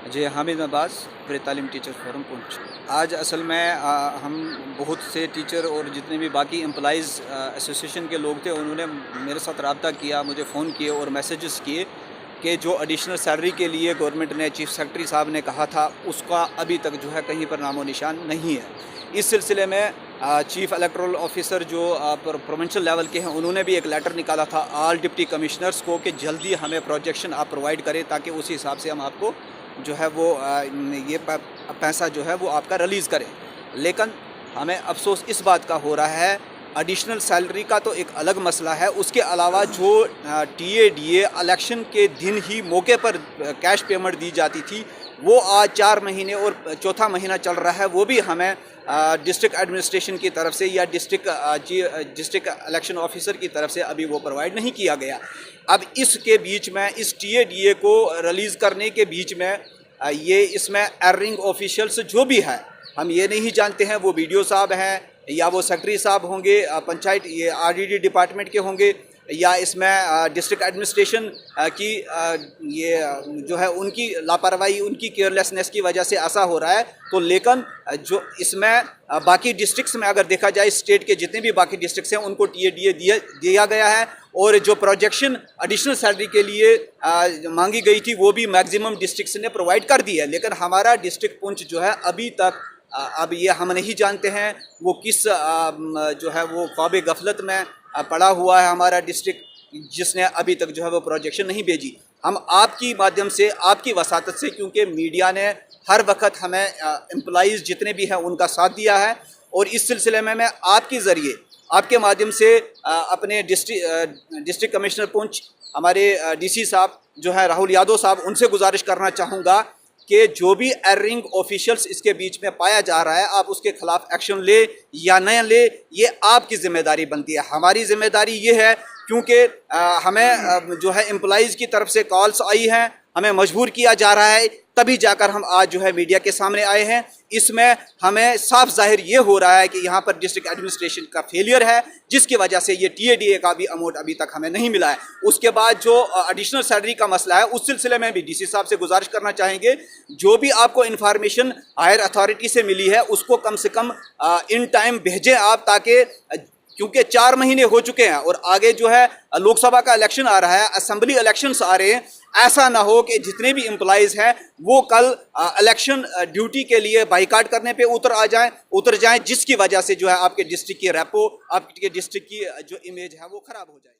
जी, Hamid Abbas, प्री-तालीम teacher forum Poonch. आज असल में हम बहुत से टीचर और जितने भी बाकी एम्प्लॉइज़ एसोसिएशन के लोग थे, उन्होंने मेरे साथ रब्ता किया, मुझे फ़ोन किए और मैसेजेस किए कि जो एडिशनल सैलरी के लिए गवर्नमेंट ने चीफ़ सेक्रेटरी साहब ने कहा था, उसका अभी तक जो है कहीं पर नामो निशान नहीं है। इस सिलसिले में चीफ़ इलेक्टोरल ऑफिसर जो प्रोविंशियल लेवल के हैं, उन्होंने भी एक लेटर निकाला था ऑल डिप्टी कमिश्नर्स को कि जल्दी हमें प्रोजेक्शन आप प्रोवाइड करें, ताकि उसी हिसाब से हम आपको जो है वो ये पैसा जो है वो आपका रिलीज़ करें। लेकिन हमें अफसोस इस बात का हो रहा है, एडिशनल सैलरी का तो एक अलग मसला है, उसके अलावा जो टीए इलेक्शन के दिन ही मौके पर कैश पेमेंट दी जाती थी, वो आज 4 महीने और चौथा महीना चल रहा है, वो भी हमें डिस्ट्रिक्ट एडमिनिस्ट्रेशन की तरफ से या डिस्ट्रिक्ट इलेक्शन ऑफिसर की तरफ से अभी वो प्रोवाइड नहीं किया गया। अब इसके बीच में इस टीए को रिलीज़ करने के बीच में ये इसमें एर्रिंग ऑफिशियल्स जो भी है, हम ये नहीं जानते हैं वो बीडीओ साहब हैं या वो सेक्रेटरी साहब होंगे, पंचायत ये आरडीडी डिपार्टमेंट के होंगे, या इसमें डिस्ट्रिक्ट एडमिनिस्ट्रेशन की ये जो है उनकी लापरवाही, उनकी केयरलेसनेस की वजह से ऐसा हो रहा है। तो लेकिन जो इसमें बाकी डिस्ट्रिक्ट्स में अगर देखा जाए, स्टेट के जितने भी बाकी डिस्ट्रिक्ट्स हैं उनको टीए दिया गया है, और जो प्रोजेक्शन एडिशनल सैलरी के लिए मांगी गई थी वो भी मैक्सिमम डिस्ट्रिक्ट्स ने प्रोवाइड कर दी है। लेकिन हमारा डिस्ट्रिक्ट पुंछ जो है अभी तक अब ये हम नहीं जानते हैं वो किस जो है वो ख्वाब गफलत में पड़ा हुआ है हमारा डिस्ट्रिक्ट, जिसने अभी तक जो है वो प्रोजेक्शन नहीं भेजी। हम आपकी माध्यम से, आपकी वसातत से, क्योंकि मीडिया ने हर वक्त हमें एम्प्लॉइज़ जितने भी हैं उनका साथ दिया है, और इस सिलसिले में मैं आपके ज़रिए, आपके माध्यम से अपने डिस्ट्रिक्ट कमिश्नर पुंछ, हमारे डीसी साहब जो है राहुल यादव साहब, उनसे गुजारिश करना चाहूँगा कि जो भी एर्रिंग ऑफिशियल्स इसके बीच में पाया जा रहा है, आप उसके खिलाफ एक्शन ले या न ले, ये आपकी ज़िम्मेदारी बनती है। हमारी ज़िम्मेदारी ये है, क्योंकि हमें जो है एम्प्लॉइज़ की तरफ से कॉल्स आई हैं, हमें मजबूर किया जा रहा है, तभी जाकर हम आज जो है मीडिया के सामने आए हैं। इसमें हमें साफ जाहिर ये हो रहा है कि यहाँ पर डिस्ट्रिक्ट एडमिनिस्ट्रेशन का फेलियर है, जिसकी वजह से ये टीए का भी अमाउंट अभी तक हमें नहीं मिला है। उसके बाद जो एडिशनल सैलरी का मसला है, उस सिलसिले में भी डीसी साहब से गुजारिश करना चाहेंगे, जो भी आपको इन्फॉर्मेशन हायर अथॉरिटी से मिली है उसको कम से कम इन टाइम भेजें आप, ताकि क्योंकि 4 महीने हो चुके हैं और आगे जो है लोकसभा का इलेक्शन आ रहा है, असेंबली इलेक्शंस आ रहे हैं। ऐसा ना हो कि जितने भी एम्प्लॉइज़ हैं वो कल इलेक्शन ड्यूटी के लिए बाइकाट करने पे उतर जाएं, जिसकी वजह से जो है आपके डिस्ट्रिक्ट की रेपो, आपके डिस्ट्रिक्ट की जो इमेज है वो ख़राब हो जाए।